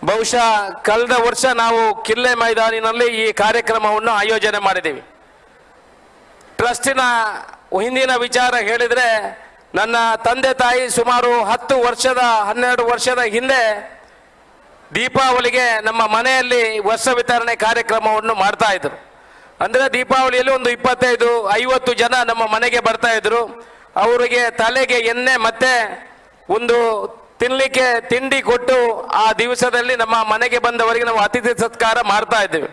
ಬಹುಶಃ ಕಳೆದ ವರ್ಷ ನಾವು ಕಿಲ್ಲೆ ಮೈದಾನಿನಲ್ಲಿ ಈ ಕಾರ್ಯಕ್ರಮವನ್ನು ಆಯೋಜನೆ ಮಾಡಿದ್ದೀವಿ. ಟ್ರಸ್ಟಿನ ಹಿಂದಿನ ವಿಚಾರ ಹೇಳಿದರೆ, ನನ್ನ ತಂದೆ ತಾಯಿ ಸುಮಾರು 12 ವರ್ಷದ ಹಿಂದೆ ದೀಪಾವಳಿಗೆ ನಮ್ಮ ಮನೆಯಲ್ಲಿ ವರ್ಷ ವಿತರಣೆ ಕಾರ್ಯಕ್ರಮವನ್ನು ಮಾಡ್ತಾ ಇದ್ರು. ಅಂದರೆ ದೀಪಾವಳಿಯಲ್ಲಿ ಒಂದು 25-50 ಜನ ನಮ್ಮ ಮನೆಗೆ ಬರ್ತಾ ಇದ್ರು. ಅವರಿಗೆ ತಲೆಗೆ ಎಣ್ಣೆ ಮತ್ತೆ ಒಂದು ತಿನ್ನಲಿಕ್ಕೆ ತಿಂಡಿ ಕೊಟ್ಟು ಆ ದಿವಸದಲ್ಲಿ ನಮ್ಮ ಮನೆಗೆ ಬಂದವರಿಗೆ ನಾವು ಅತಿಥಿ ಸತ್ಕಾರ ಮಾಡ್ತಾ ಇದ್ದೇವೆ.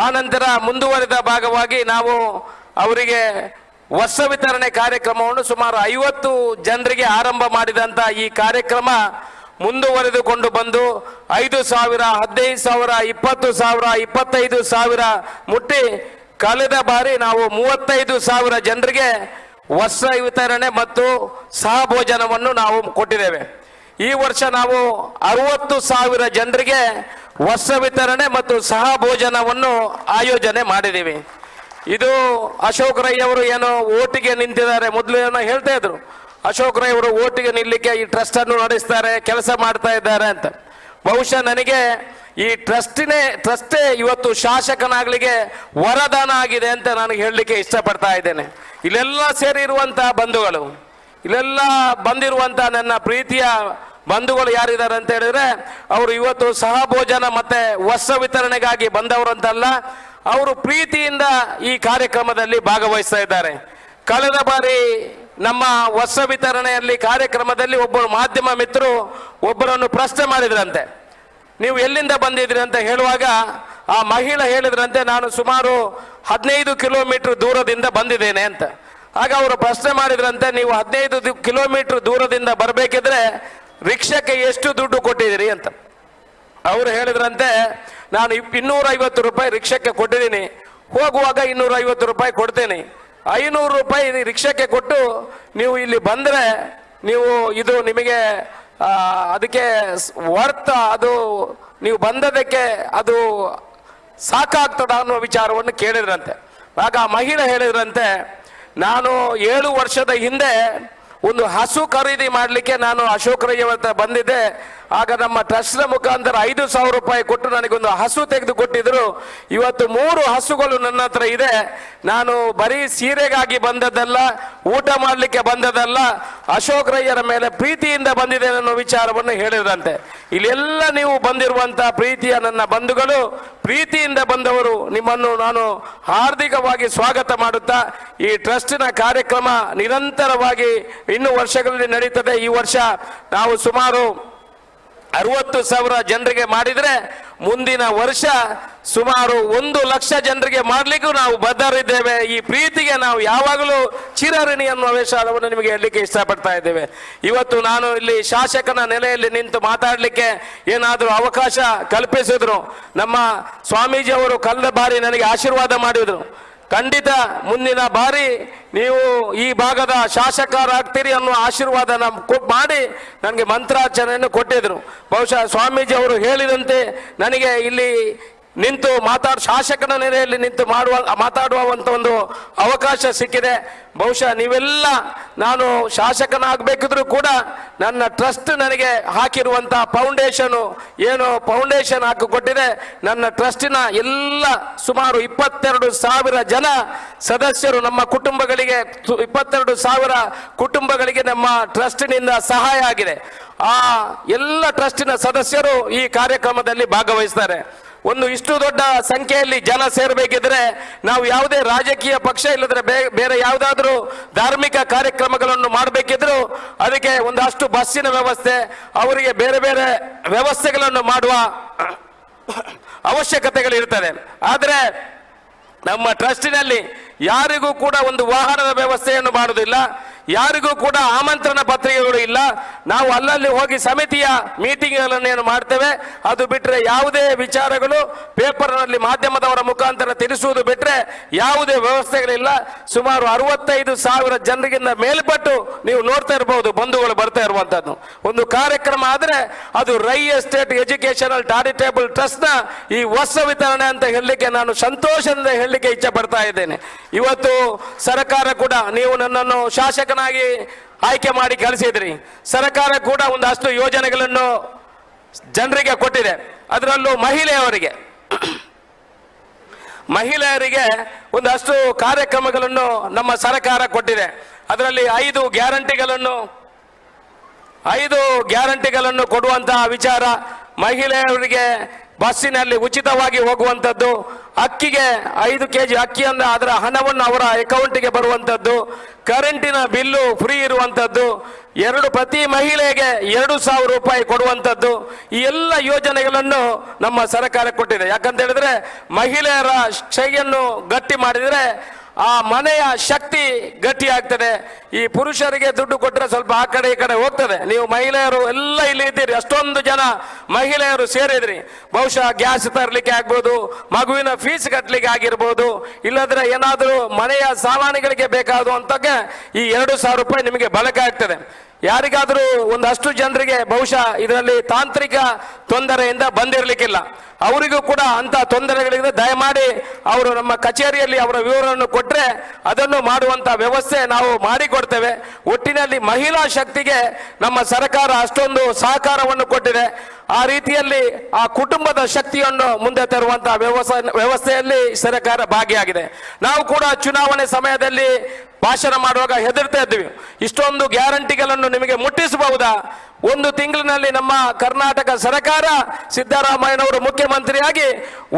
ಆ ನಂತರ ಮುಂದುವರೆದ ಭಾಗವಾಗಿ ನಾವು ಅವರಿಗೆ ವರ್ಷ ವಿತರಣೆ ಕಾರ್ಯಕ್ರಮವನ್ನು ಸುಮಾರು 50 ಜನರಿಗೆ ಆರಂಭ ಮಾಡಿದಂಥ ಈ ಕಾರ್ಯಕ್ರಮ ಮುಂದುವರೆದುಕೊಂಡು ಬಂದು 5,000, 15,000, 20,000, 25,000 ಮುಟ್ಟಿ ಕಳೆದ ಬಾರಿ ನಾವು 35,000 ಜನರಿಗೆ ವರ್ಷ ವಿತರಣೆ ಮತ್ತು ಸಹಭೋಜನವನ್ನು ನಾವು ಕೊಟ್ಟಿದ್ದೇವೆ. ಈ ವರ್ಷ ನಾವು 60,000 ಜನರಿಗೆ ವರ್ಷ ವಿತರಣೆ ಮತ್ತು ಸಹಭೋಜನವನ್ನು ಆಯೋಜನೆ ಮಾಡಿದ್ದೀವಿ. ಇದು ಅಶೋಕ್ ರೈ ಅವರು ಏನೋ ಓಟಿಗೆ ನಿಂತಿದ್ದಾರೆ, ಮೊದಲು ಏನೋ ಹೇಳ್ತಾ ಇದ್ರು, ಅಶೋಕ್ ರೈ ಅವರು ಓಟಿಗೆ ನಿಲ್ಲಲಿಕ್ಕೆ ಈ ಟ್ರಸ್ಟ್ ಅನ್ನು ನಡೆಸ್ತಾರೆ, ಕೆಲಸ ಮಾಡ್ತಾ ಇದ್ದಾರೆ ಅಂತ. ಬಹುಶಃ ನನಗೆ ಈ ಟ್ರಸ್ಟೇ ಇವತ್ತು ಶಾಸಕನಾಗ್ಲಿಕ್ಕೆ ವರದಾನ ಆಗಿದೆ ಅಂತ ನಾನು ಹೇಳಲಿಕ್ಕೆ ಇಷ್ಟಪಡ್ತಾ ಇದ್ದೇನೆ. ಇಲ್ಲೆಲ್ಲ ಸೇರಿರುವಂತಹ ಬಂಧುಗಳು, ಇಲ್ಲೆಲ್ಲ ಬಂದಿರುವಂತ ನನ್ನ ಪ್ರೀತಿಯ ಬಂಧುಗಳು ಯಾರಿದ್ದಾರೆ ಅಂತ ಹೇಳಿದ್ರೆ, ಅವರು ಇವತ್ತು ಸಹಭೋಜನ ಮತ್ತೆ ವರ್ಷ ವಿತರಣೆಗಾಗಿ ಬಂದವರಂತಲ್ಲ, ಅವರು ಪ್ರೀತಿಯಿಂದ ಈ ಕಾರ್ಯಕ್ರಮದಲ್ಲಿ ಭಾಗವಹಿಸ್ತಾ ಇದ್ದಾರೆ. ಕಳೆದ ಬಾರಿ ನಮ್ಮ ವರ್ಷ ವಿತರಣೆಯಲ್ಲಿ ಕಾರ್ಯಕ್ರಮದಲ್ಲಿ ಒಬ್ಬರು ಮಾಧ್ಯಮ ಮಿತ್ರರು ಒಬ್ಬರನ್ನು ಪ್ರಶ್ನೆ ಮಾಡಿದ್ರಂತೆ, ನೀವು ಎಲ್ಲಿಂದ ಬಂದಿದ್ರಿ ಅಂತ ಹೇಳುವಾಗ ಆ ಮಹಿಳೆ ಹೇಳಿದ್ರಂತೆ, ನಾನು ಸುಮಾರು 15 ಕಿಲೋಮೀಟರ್ ದೂರದಿಂದ ಬಂದಿದ್ದೇನೆ ಅಂತ. ಆಗ ಅವರು ಪ್ರಶ್ನೆ ಮಾಡಿದ್ರಂತೆ, ನೀವು 15 ಕಿಲೋಮೀಟರ್ ದೂರದಿಂದ ಬರಬೇಕಿದ್ರೆ ರಿಕ್ಷಾಕ್ಕೆ ಎಷ್ಟು ದುಡ್ಡು ಕೊಟ್ಟಿದ್ದೀರಿ ಅಂತ. ಅವರು ಹೇಳಿದ್ರಂತೆ, ನಾನು 250 ರೂಪಾಯಿ ರಿಕ್ಷಾಕ್ಕೆ ಕೊಟ್ಟಿದ್ದೀನಿ, ಹೋಗುವಾಗ 250 ರೂಪಾಯಿ ಕೊಡ್ತೇನೆ, 500 ರೂಪಾಯಿ ರಿಕ್ಷಾಕ್ಕೆ ಕೊಟ್ಟು ನೀವು ಇಲ್ಲಿ ಬಂದರೆ ನೀವು ಇದು ನಿಮಗೆ ಅದಕ್ಕೆ ವರ್ತ್, ಅದು ನೀವು ಬಂದದಕ್ಕೆ ಅದು ಸಾಕಾಗ್ತದ ಅನ್ನೋ ವಿಚಾರವನ್ನು ಕೇಳಿದ್ರಂತೆ. ಆಗ ಆ ಮಹಿಳೆ ಹೇಳಿದ್ರಂತೆ, ನಾನು 7 ವರ್ಷದ ಹಿಂದೆ ಒಂದು ಹಸು ಖರೀದಿ ಮಾಡಲಿಕ್ಕೆ ನಾನು ಅಶೋಕ್ ರೈ ಅವರ ಬಂದಿದ್ದೆ. ಆಗ ನಮ್ಮ ಟ್ರಸ್ಟ್ನ ಮುಖಾಂತರ 5,000 ರೂಪಾಯಿ ಕೊಟ್ಟು ನನಗೊಂದು ಹಸು ತೆಗೆದು ಕೊಟ್ಟಿದ್ರು. ಇವತ್ತು 3 ಹಸುಗಳು ನನ್ನ ಹತ್ರ ಇದೆ. ನಾನು ಬರೀ ಸೀರೆಗಾಗಿ ಬಂದದ್ದಲ್ಲ, ಊಟ ಮಾಡಲಿಕ್ಕೆ ಬಂದದ್ದಲ್ಲ, ಅಶೋಕ್ ರೈಯರ ಮೇಲೆ ಪ್ರೀತಿಯಿಂದ ಬಂದಿದ್ದೇನೆ ಅನ್ನೋ ವಿಚಾರವನ್ನು ಹೇಳಿದ್ರಂತೆ. ಇಲ್ಲೆಲ್ಲ ನೀವು ಬಂದಿರುವಂತಹ ಪ್ರೀತಿಯ ನನ್ನ ಬಂಧುಗಳು, ಪ್ರೀತಿಯಿಂದ ಬಂದವರು, ನಿಮ್ಮನ್ನು ನಾನು ಹಾರ್ದಿಕವಾಗಿ ಸ್ವಾಗತ ಮಾಡುತ್ತಾ, ಈ ಟ್ರಸ್ಟಿನ ಕಾರ್ಯಕ್ರಮ ನಿರಂತರವಾಗಿ ಇನ್ನು ವರ್ಷಗಳಲ್ಲಿ ನಡೀತದೆ. ಈ ವರ್ಷ ನಾವು ಸುಮಾರು 60,000 ಜನರಿಗೆ ಮಾಡಿದರೆ ಮುಂದಿನ ವರ್ಷ ಸುಮಾರು 1,00,000 ಜನರಿಗೆ ಮಾಡಲಿಕ್ಕೂ ನಾವು ಬದ್ಧರಿದ್ದೇವೆ. ಈ ಪ್ರೀತಿಗೆ ನಾವು ಯಾವಾಗಲೂ ಚಿರಋಣಿ ಅನ್ನುವ ವಿಚಾರವನ್ನು ನಿಮಗೆ ಹೇಳಲಿಕ್ಕೆ ಇಷ್ಟಪಡ್ತಾ ಇದ್ದೇವೆ. ಇವತ್ತು ನಾನು ಇಲ್ಲಿ ಶಾಸಕನ ನೆಲೆಯಲ್ಲಿ ನಿಂತು ಮಾತಾಡಲಿಕ್ಕೆ ಏನಾದರೂ ಅವಕಾಶ ಕಲ್ಪಿಸಿದ್ರು. ನಮ್ಮ ಸ್ವಾಮೀಜಿ ಅವರು ಕಳೆದ ಬಾರಿ ನನಗೆ ಆಶೀರ್ವಾದ ಮಾಡಿದ್ರು, ಖಂಡಿತ ಮುಂದಿನ ಬಾರಿ ನೀವು ಈ ಭಾಗದ ಶಾಸಕರಾಗ್ತೀರಿ ಅನ್ನೋ ಆಶೀರ್ವಾದ ಮಾಡಿ ನನಗೆ ಮಂತ್ರಾರ್ಚನೆಯನ್ನು ಕೊಟ್ಟಿದ್ರು. ಬಹುಶಃ ಸ್ವಾಮೀಜಿ ಅವರು ಹೇಳಿದಂತೆ ನನಗೆ ಇಲ್ಲಿ ನಿಂತು ಶಾಸಕನ ನೆಲೆಯಲ್ಲಿ ನಿಂತು ಮಾತಾಡುವಂಥ ಒಂದು ಅವಕಾಶ ಸಿಕ್ಕಿದೆ. ಬಹುಶಃ ನೀವೆಲ್ಲ, ನಾನು ಶಾಸಕನಾಗಬೇಕಿದ್ರೂ ಕೂಡ ನನ್ನ ಟ್ರಸ್ಟ್ ನನಗೆ ಹಾಕಿರುವಂಥ ಫೌಂಡೇಶನ್ ಹಾಕಿಕೊಟ್ಟಿದೆ. ನನ್ನ ಟ್ರಸ್ಟಿನ ಎಲ್ಲ ಸುಮಾರು 22,000 ಜನ ಸದಸ್ಯರು, ನಮ್ಮ ಕುಟುಂಬಗಳಿಗೆ 22,000 ಕುಟುಂಬಗಳಿಗೆ ನಮ್ಮ ಟ್ರಸ್ಟಿನಿಂದ ಸಹಾಯ ಆಗಿದೆ. ಆ ಎಲ್ಲ ಟ್ರಸ್ಟಿನ ಸದಸ್ಯರು ಈ ಕಾರ್ಯಕ್ರಮದಲ್ಲಿ ಭಾಗವಹಿಸ್ತಾರೆ. ಒಂದು ಇಷ್ಟು ದೊಡ್ಡ ಸಂಖ್ಯೆಯಲ್ಲಿ ಜನ ಸೇರಬೇಕಿದ್ರೆ ನಾವು ಯಾವುದೇ ರಾಜಕೀಯ ಪಕ್ಷ ಇಲ್ಲದ್ರೆ ಬೇರೆ ಯಾವುದಾದ್ರೂ ಧಾರ್ಮಿಕ ಕಾರ್ಯಕ್ರಮಗಳನ್ನು ಮಾಡಬೇಕಿದ್ರು ಅದಕ್ಕೆ ಒಂದಷ್ಟು ಬಸ್ಸಿನ ವ್ಯವಸ್ಥೆ, ಅವರಿಗೆ ಬೇರೆ ಬೇರೆ ವ್ಯವಸ್ಥೆಗಳನ್ನು ಮಾಡುವ ಅವಶ್ಯಕತೆಗಳಿರ್ತದೆ. ಆದರೆ ನಮ್ಮ ಟ್ರಸ್ಟಿನಲ್ಲಿ ಯಾರಿಗೂ ಕೂಡ ಒಂದು ವಾಹನದ ವ್ಯವಸ್ಥೆಯನ್ನು ಮಾಡುವುದಿಲ್ಲ, ಯಾರಿಗೂ ಕೂಡ ಆಮಂತ್ರಣ ಪತ್ರಿಕೆಗಳು ಇಲ್ಲ. ನಾವು ಅಲ್ಲಲ್ಲಿ ಹೋಗಿ ಸಮಿತಿಯ ಮೀಟಿಂಗ್ಗಳನ್ನು ಮಾಡ್ತೇವೆ. ಅದು ಬಿಟ್ಟರೆ ಯಾವುದೇ ವಿಚಾರಗಳು ಪೇಪರ್ನಲ್ಲಿ ಮಾಧ್ಯಮದವರ ಮುಖಾಂತರ ತಿಳಿಸುವುದು ಬಿಟ್ಟರೆ ಯಾವುದೇ ವ್ಯವಸ್ಥೆಗಳಿಲ್ಲ. ಸುಮಾರು 65,000 ಜನರಿಗಿಂತ ಮೇಲ್ಪಟ್ಟು ನೀವು ನೋಡ್ತಾ ಇರಬಹುದು ಬಂಧುಗಳು ಬರ್ತಾ ಇರುವಂತದ್ದು. ಒಂದು ಕಾರ್ಯಕ್ರಮ ಆದರೆ ಅದು Rai estate educational charitable trust ನ ಈ ವರ್ಷ ವಿತರಣೆ ಅಂತ ಹೇಳಲಿಕ್ಕೆ ನಾನು ಸಂತೋಷದಿಂದ ಹೇಳಲಿಕ್ಕೆ ಇಚ್ಛೆ ಪಡ್ತಾ ಇದ್ದೇನೆ. ಇವತ್ತು ಸರ್ಕಾರ ಕೂಡ, ನೀವು ನನ್ನನ್ನು ಶಾಸಕನಾಗಿ ಆಯ್ಕೆ ಮಾಡಿ ಕಳಿಸಿದ್ರಿ, ಸರ್ಕಾರ ಕೂಡ ಒಂದಷ್ಟು ಯೋಜನೆಗಳನ್ನು ಜನರಿಗೆ ಕೊಟ್ಟಿದೆ. ಅದರಲ್ಲೂ ಮಹಿಳೆಯರಿಗೆ ಒಂದಷ್ಟು ಕಾರ್ಯಕ್ರಮಗಳನ್ನು ನಮ್ಮ ಸರ್ಕಾರ ಕೊಟ್ಟಿದೆ. ಅದರಲ್ಲಿ 5 ಗ್ಯಾರಂಟಿಗಳನ್ನು ಕೊಡುವಂತಹ ವಿಚಾರ, ಮಹಿಳೆಯರಿಗೆ ಬಸ್ಸಿನಲ್ಲಿ ಉಚಿತವಾಗಿ ಹೋಗುವಂಥದ್ದು, ಅಕ್ಕಿಗೆ 5 ಕೆಜಿ ಅಕ್ಕಿಯನ್ನು ಅದರ ಹಣವನ್ನು ಅವರ ಅಕೌಂಟಿಗೆ ಬರುವಂಥದ್ದು, ಕರೆಂಟಿನ ಬಿಲ್ಲು ಫ್ರೀ ಇರುವಂಥದ್ದು, ಪ್ರತಿ ಮಹಿಳೆಗೆ 2,000 ರೂಪಾಯಿ ಕೊಡುವಂಥದ್ದು, ಈ ಎಲ್ಲ ಯೋಜನೆಗಳನ್ನು ನಮ್ಮ ಸರ್ಕಾರ ಕೊಟ್ಟಿದೆ. ಯಾಕಂತ ಹೇಳಿದ್ರೆ ಮಹಿಳೆಯರ ಕೈಯನ್ನು ಗಟ್ಟಿ ಮಾಡಿದರೆ ಆ ಮನೆಯ ಶಕ್ತಿ ಗಟ್ಟಿ ಆಗ್ತದೆ. ಈ ಪುರುಷರಿಗೆ ದುಡ್ಡು ಕೊಟ್ಟರೆ ಸ್ವಲ್ಪ ಆ ಕಡೆ ಈ ಕಡೆ ಹೋಗ್ತದೆ. ನೀವು ಮಹಿಳೆಯರು ಎಲ್ಲ ಇಲ್ಲಿ ಇದ್ದೀರಿ, ಅಷ್ಟೊಂದು ಜನ ಮಹಿಳೆಯರು ಸೇರಿದ್ರಿ. ಬಹುಶಃ ಗ್ಯಾಸ್ ತರಲಿಕ್ಕೆ ಆಗ್ಬೋದು, ಮಗುವಿನ ಫೀಸ್ ಕಟ್ಟಲಿಕ್ಕೆ ಆಗಿರ್ಬೋದು, ಇಲ್ಲದ್ರೆ ಏನಾದರೂ ಮನೆಯ ಸಾಮಾನುಗಳಿಗೆ ಬೇಕಾದಂತಕ್ಕೆ ಈ 2,000 ರೂಪಾಯಿ ನಿಮಗೆ ಬಳಕೆ ಆಗ್ತದೆ. ಯಾರಿಗಾದರೂ ಒಂದಷ್ಟು ಜನರಿಗೆ ಬಹುಶಃ ಇದರಲ್ಲಿ ತಾಂತ್ರಿಕ ತೊಂದರೆಯಿಂದ ಬಂದಿರಲಿಕ್ಕಿಲ್ಲ, ಅವರಿಗೂ ಕೂಡ ಅಂತ ತೊಂದರೆಗಳಿಂದ ದಯಮಾಡಿ ಅವರು ನಮ್ಮ ಕಚೇರಿಯಲ್ಲಿ ಅವರ ವಿವರವನ್ನು ಕೊಟ್ಟರೆ ಅದನ್ನು ಮಾಡುವಂತ ವ್ಯವಸ್ಥೆ ನಾವು ಮಾಡಿಕೊಡ್ತೇವೆ. ಒಟ್ಟಿನಲ್ಲಿ ಮಹಿಳಾ ಶಕ್ತಿಗೆ ನಮ್ಮ ಸರ್ಕಾರ ಅಷ್ಟೊಂದು ಸಹಕಾರವನ್ನು ಕೊಟ್ಟಿದೆ. ಆ ರೀತಿಯಲ್ಲಿ ಆ ಕುಟುಂಬದ ಶಕ್ತಿಯನ್ನು ಮುಂದೆ ತರುವಂತಹ ವ್ಯವಸ್ಥೆಯಲ್ಲಿ ಸರ್ಕಾರ ಭಾಗಿಯಾಗಿದೆ. ನಾವು ಕೂಡ ಚುನಾವಣೆ ಸಮಯದಲ್ಲಿ ಭಾಷಣ ಮಾಡುವಾಗ ಹೆದರ್ತಾ ಇದ್ವಿ, ಇಷ್ಟೊಂದು ಗ್ಯಾರಂಟಿಗಳನ್ನು ನಿಮಗೆ ಮುಟ್ಟಿಸಬಹುದಾ? 1 ತಿಂಗಳಿನಲ್ಲಿ ನಮ್ಮ ಕರ್ನಾಟಕ ಸರ್ಕಾರ ಸಿದ್ದರಾಮಯ್ಯನವರು ಮುಖ್ಯಮಂತ್ರಿಯಾಗಿ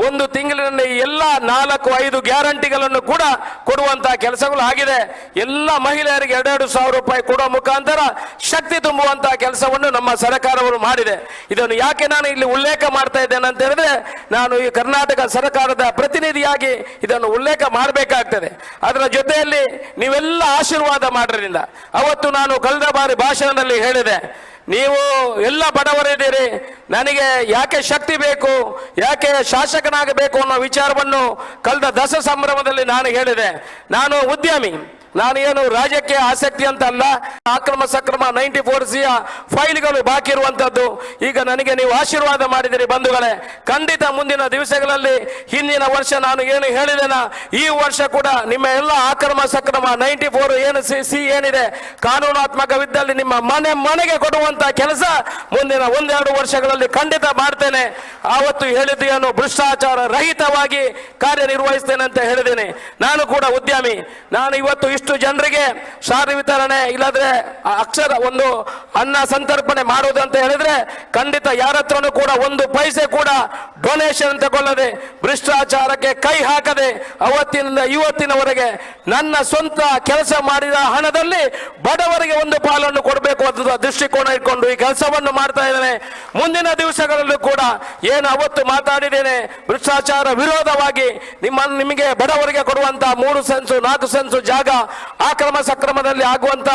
1 ತಿಂಗಳಿನಲ್ಲಿ ಎಲ್ಲ 4-5 ಗ್ಯಾರಂಟಿಗಳನ್ನು ಕೂಡ ಕೊಡುವಂತಹ ಕೆಲಸಗಳು ಆಗಿದೆ. ಎಲ್ಲ ಮಹಿಳೆಯರಿಗೆ 2,000 ರೂಪಾಯಿ ಕೊಡುವ ಮುಖಾಂತರ ಶಕ್ತಿ ತುಂಬುವಂತಹ ಕೆಲಸವನ್ನು ನಮ್ಮ ಸರ್ಕಾರವರು ಮಾಡಿದೆ. ಇದನ್ನು ಯಾಕೆ ನಾನು ಇಲ್ಲಿ ಉಲ್ಲೇಖ ಮಾಡ್ತಾ ಇದ್ದೇನೆ ಅಂತ ಹೇಳಿದ್ರೆ, ನಾನು ಈ ಕರ್ನಾಟಕ ಸರ್ಕಾರದ ಪ್ರತಿನಿಧಿಯಾಗಿ ಇದನ್ನು ಉಲ್ಲೇಖ ಮಾಡಬೇಕಾಗ್ತದೆ. ಅದರ ಜೊತೆಯಲ್ಲಿ ನೀವೆಲ್ಲ ಆಶೀರ್ವಾದ ಮಾಡೋದ್ರಿಂದ, ಅವತ್ತು ನಾನು ಕಳೆದ ಬಾರಿ ಭಾಷಣದಲ್ಲಿ ಹೇಳಿದೆ, ನೀವು ಎಲ್ಲ ಬಡವರಿದ್ದೀರಿ, ನನಗೆ ಯಾಕೆ ಶಕ್ತಿ ಬೇಕು, ಯಾಕೆ ಶಾಸಕನಾಗಬೇಕು ಅನ್ನೋ ವಿಚಾರವನ್ನು ಕಳೆದ ದಸ ಸಂಭ್ರಮದಲ್ಲಿ ನಾನು ಹೇಳಿದೆ. ನಾನು ಉದ್ಯಮಿ, ನಾನು ಏನು ರಾಜ್ಯಕ್ಕೆ ಆಸಕ್ತಿ ಅಂತ ಅಲ್ಲ. ಅಕ್ರಮ ಸಕ್ರಮ 94C ಫೈಲ್ಗಳು ಬಾಕಿ ಇರುವಂತದ್ದು. ಈಗ ನನಗೆ ನೀವು ಆಶೀರ್ವಾದ ಮಾಡಿದಿರಿ ಬಂಧುಗಳೇ. ಖಂಡಿತ ಮುಂದಿನ ದಿವಸಗಳಲ್ಲಿ ಹಿಂದಿನ ವರ್ಷ ನಾನು ಏನು ಹೇಳಿದೆನ, ಈ ವರ್ಷ ಕೂಡ ನಿಮ್ಮ ಎಲ್ಲ ಅಕ್ರಮ ಸಕ್ರಮ 94 ಏನು ಸಿ ಏನಿದೆ ಕಾನೂನಾತ್ಮಕವಿದ್ದಲ್ಲಿ ನಿಮ್ಮ ಮನೆಗೆ ಕೊಡುವಂತ ಕೆಲಸ ಮುಂದಿನ 1-2 ವರ್ಷಗಳಲ್ಲಿ ಖಂಡಿತ ಮಾಡ್ತೇನೆ. ಆವತ್ತು ಹೇಳಿದ್ದು ಏನು, ಭ್ರಷ್ಟಾಚಾರ ರಹಿತವಾಗಿ ಕಾರ್ಯನಿರ್ವಹಿಸ್ತೇನೆ ಅಂತ ಹೇಳಿದ್ದೇನೆ. ನಾನು ಕೂಡ ಉದ್ಯಮಿ. ನಾನು ಇವತ್ತು ಇಷ್ಟು ಜನರಿಗೆ ಸಾರಿ ವಿತರಣೆ ಇಲ್ಲದ್ರೆ ಅಕ್ಷರ ಒಂದು ಅನ್ನ ಸಂತರ್ಪಣೆ ಮಾಡುವುದು ಅಂತ ಹೇಳಿದ್ರೆ ಖಂಡಿತ ಯಾರ ಹತ್ರನೂ ಕೂಡ 1 ಪೈಸೆ ಕೂಡ ಡೊನೇಷನ್ ತಗೊಳ್ಳದೆ, ಭ್ರಷ್ಟಾಚಾರಕ್ಕೆ ಕೈ ಹಾಕದೆ, ಅವತ್ತಿನಿಂದ ಇವತ್ತಿನವರೆಗೆ ನನ್ನ ಸ್ವಂತ ಕೆಲಸ ಮಾಡಿದ ಹಣದಲ್ಲಿ ಬಡವರಿಗೆ 1 ಪಾಲನ್ನು ಕೊಡಬೇಕು ಅಂತ ದೃಷ್ಟಿಕೋನ ಇಟ್ಕೊಂಡು ಈ ಕೆಲಸವನ್ನು ಮಾಡ್ತಾ ಇದ್ದೇನೆ. ಮುಂದಿನ ದಿವಸಗಳಲ್ಲೂ ಕೂಡ ಏನು ಅವತ್ತು ಮಾತಾಡಿದ್ದೇನೆ, ಭ್ರಷ್ಟಾಚಾರ ವಿರೋಧವಾಗಿ ನಿಮಗೆ ಬಡವರಿಗೆ ಕೊಡುವಂತ 3 ಸೆನ್ಸು 4 ಸೆನ್ಸು ಜಾಗ ಅಕ್ರಮ ಸಕ್ರಮದಲ್ಲಿ ಆಗುವಂತ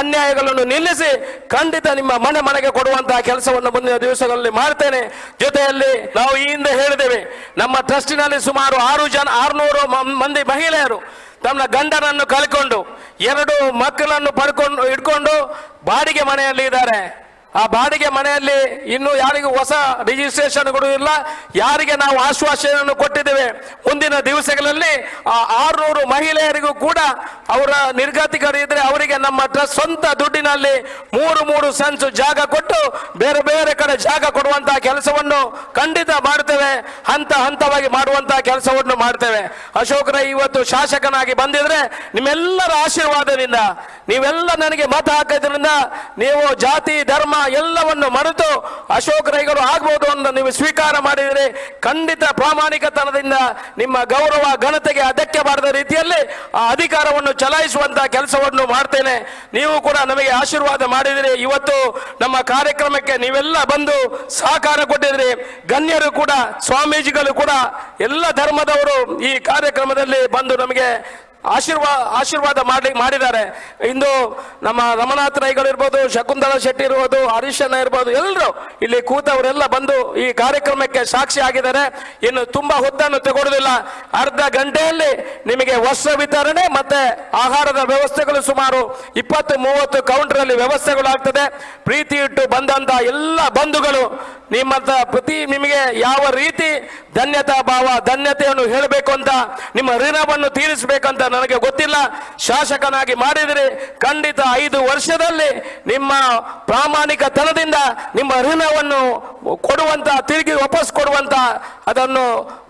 ಅನ್ಯಾಯಗಳನ್ನು ನಿಲ್ಲಿಸಿ ಖಂಡಿತ ನಿಮ್ಮ ಮನೆಗೆ ಕೊಡುವಂತಹ ಕೆಲಸವನ್ನು ಮುಂದಿನ ದಿವಸಗಳಲ್ಲಿ ಮಾಡ್ತೇನೆ. ಜೊತೆಯಲ್ಲಿ ನಾವು ಈ ಹಿಂದೆ ಹೇಳಿದ್ದೇವೆ, ನಮ್ಮ ಟ್ರಸ್ಟಿನಲ್ಲಿ ಸುಮಾರು 600 ಮಂದಿ ಮಹಿಳೆಯರು ತಮ್ಮ ಗಂಡನನ್ನು ಕಳ್ಕೊಂಡು 2 ಮಕ್ಕಳನ್ನು ಇಟ್ಕೊಂಡು ಬಾಡಿಗೆ ಮನೆಯಲ್ಲಿ ಇದ್ದಾರೆ. ಆ ಬಾಡಿಗೆ ಮನೆಯಲ್ಲಿ ಇನ್ನೂ ಯಾರಿಗೂ ಹೊಸ ರಿಜಿಸ್ಟ್ರೇಷನ್ಗಳು ಇಲ್ಲ. ಯಾರಿಗೆ ನಾವು ಆಶ್ವಾಸನೆಯನ್ನು ಕೊಟ್ಟಿದ್ದೇವೆ, ಮುಂದಿನ ದಿವಸಗಳಲ್ಲಿ ಆ 600 ಮಹಿಳೆಯರಿಗೂ ಕೂಡ ಅವರ ನಿರ್ಗತಿಕರಿದ್ರೆ ಅವರಿಗೆ ನಮ್ಮ ಟ್ರಸ್ಟ್ ಸ್ವಂತ ದುಡ್ಡಿನಲ್ಲಿ 3 ಸೆನ್ಸ್ ಜಾಗ ಕೊಟ್ಟು ಬೇರೆ ಬೇರೆ ಕಡೆ ಜಾಗ ಕೊಡುವಂತಹ ಕೆಲಸವನ್ನು ಖಂಡಿತ ಮಾಡ್ತೇವೆ. ಹಂತವಾಗಿ ಮಾಡುವಂತಹ ಕೆಲಸವನ್ನು ಮಾಡ್ತೇವೆ. ಅಶೋಕ್ ರೈ ಇವತ್ತು ಶಾಸಕನಾಗಿ ಬಂದಿದ್ರೆ ನಿಮ್ಮೆಲ್ಲರ ಆಶೀರ್ವಾದದಿಂದ, ನೀವೆಲ್ಲ ನನಗೆ ಮತ ಹಾಕೋದ್ರಿಂದ, ನೀವು ಜಾತಿ ಧರ್ಮ ಎಲ್ಲವನ್ನು ಮರೆತು ಅಶೋಕ್ ರೈಗಳು ಆಗ್ಬಹುದು ಅಂತ ನೀವು ಸ್ವೀಕಾರ ಮಾಡಿದರೆ ಖಂಡಿತ ಪ್ರಾಮಾಣಿಕತನದಿಂದ ನಿಮ್ಮ ಗೌರವ ಘನತೆಗೆ ಅಧಕ್ಕೆ ಬಾರದ ರೀತಿಯಲ್ಲಿ ಆ ಅಧಿಕಾರವನ್ನು ಚಲಾಯಿಸುವಂತಹ ಕೆಲಸವನ್ನು ಮಾಡ್ತೇನೆ. ನೀವು ಕೂಡ ನಮಗೆ ಆಶೀರ್ವಾದ ಮಾಡಿದಿರಿ. ಇವತ್ತು ನಮ್ಮ ಕಾರ್ಯಕ್ರಮಕ್ಕೆ ನೀವೆಲ್ಲ ಬಂದು ಸಹಕಾರ ಕೊಟ್ಟಿದ್ರಿ. ಗಣ್ಯರು ಕೂಡ, ಸ್ವಾಮೀಜಿಗಳು ಕೂಡ, ಎಲ್ಲ ಧರ್ಮದವರು ಈ ಕಾರ್ಯಕ್ರಮದಲ್ಲಿ ಬಂದು ನಮಗೆ ಆಶೀರ್ವಾದ ಮಾಡಿದ್ದಾರೆ. ಇಂದು ನಮ್ಮ ರಮನಾಥ್ ರೈಗಳು ಇರ್ಬೋದು, ಶಕುಂತಲ ಶೆಟ್ಟಿ ಇರ್ಬೋದು, ಹರೀಶಣ್ಣ ಇರ್ಬೋದು, ಎಲ್ಲರೂ ಇಲ್ಲಿ ಕೂತವರೆಲ್ಲ ಬಂದು ಈ ಕಾರ್ಯಕ್ರಮಕ್ಕೆ ಸಾಕ್ಷಿ ಆಗಿದ್ದಾರೆ. ಇನ್ನು ತುಂಬಾ ಹೊತ್ತನ್ನು ತಗೊಳ್ಳೋದಿಲ್ಲ, ಅರ್ಧ ಗಂಟೆಯಲ್ಲಿ ನಿಮಗೆ ವಸ್ತ್ರ ವಿತರಣೆ ಮತ್ತೆ ಆಹಾರದ ವ್ಯವಸ್ಥೆಗಳು ಸುಮಾರು 20-30 ಕೌಂಟರ್ ಅಲ್ಲಿ ವ್ಯವಸ್ಥೆಗಳು ಆಗ್ತದೆ. ಪ್ರೀತಿ ಇಟ್ಟು ಬಂದಂತ ಎಲ್ಲ ಬಂಧುಗಳು ನಿಮ್ಮಂತ ನಿಮಗೆ ಯಾವ ರೀತಿ ಧನ್ಯತಾ ಭಾವ ಧನ್ಯತೆಯನ್ನು ಹೇಳಬೇಕು ಅಂತ, ನಿಮ್ಮ ಋಣವನ್ನು ತೀರಿಸಬೇಕಂತ ನನಗೆ ಗೊತ್ತಿಲ್ಲ. ಶಾಸಕನಾಗಿ ಮಾಡಿದರೆ ಖಂಡಿತ 5 ವರ್ಷದಲ್ಲಿ ನಿಮ್ಮ ಪ್ರಾಮಾಣಿಕತನದಿಂದ ನಿಮ್ಮ ಋಣವನ್ನು ಕೊಡುವಂತ, ತಿರುಗಿ ವಾಪಸ್ ಕೊಡುವಂತ, ಅದನ್ನು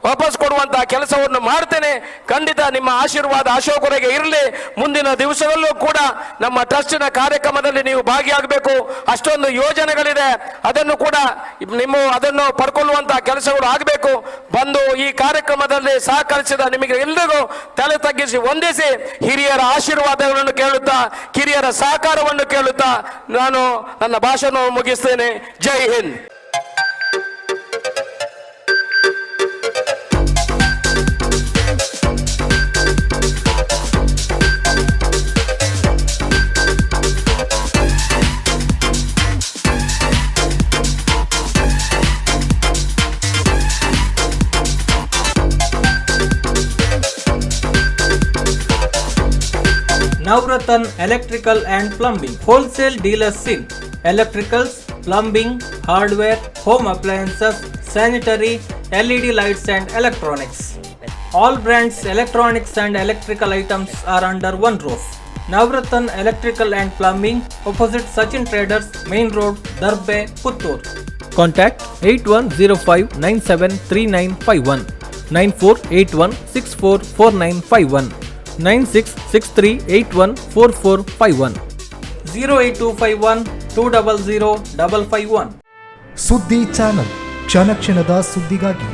ವಾಪಸ್ ಕೊಡುವಂತಹ ಕೆಲಸವನ್ನು ಮಾಡ್ತೇನೆ. ಖಂಡಿತ ನಿಮ್ಮ ಆಶೀರ್ವಾದ ಅಶೋಕರಿಗೆ ಇರಲಿ. ಮುಂದಿನ ದಿವಸದಲ್ಲೂ ಕೂಡ ನಮ್ಮ ಟ್ರಸ್ಟಿನ ಕಾರ್ಯಕ್ರಮದಲ್ಲಿ ನೀವು ಭಾಗಿಯಾಗಬೇಕು. ಅಷ್ಟೊಂದು ಯೋಜನೆಗಳಿದೆ, ಅದನ್ನು ಕೂಡ ಅದನ್ನು ಪಡ್ಕೊಳ್ಳುವಂತಹ ಕೆಲಸಗಳು ಆಗಬೇಕು. ಬಂದು ಈ ಕಾರ್ಯಕ್ರಮದಲ್ಲಿ ಸಹಕರಿಸಿದ ನಿಮಗೆ ಎಲ್ಲರಿಗೂ ತಲೆ ತಗ್ಗಿಸಿ ವಂದಿಸಿ, ಹಿರಿಯರ ಆಶೀರ್ವಾದಗಳನ್ನು ಕೇಳುತ್ತಾ, ಕಿರಿಯರ ಸಹಕಾರವನ್ನು ಕೇಳುತ್ತಾ ನಾನು ನನ್ನ ಭಾಷಣವನ್ನು ಮುಗಿಸ್ತೇನೆ. ಜೈ Hind. Navratan Electrical and Plumbing Wholesale Dealers in Electricals, Plumbing, Hardware, Home Appliances, Sanitary, LED Lights and Electronics. All brands electronics and electrical items are under one roof. Navratan Electrical and Plumbing, opposite Sachin Traders, Main Road, Darbe, Puttur. Contact 8105973951, 9481644951, 9663814451, 08251200551. ಸುದ್ದಿ channel, ಕ್ಷಣ ಕ್ಷಣದ ಸುದ್ದಿಗಾಗಿ.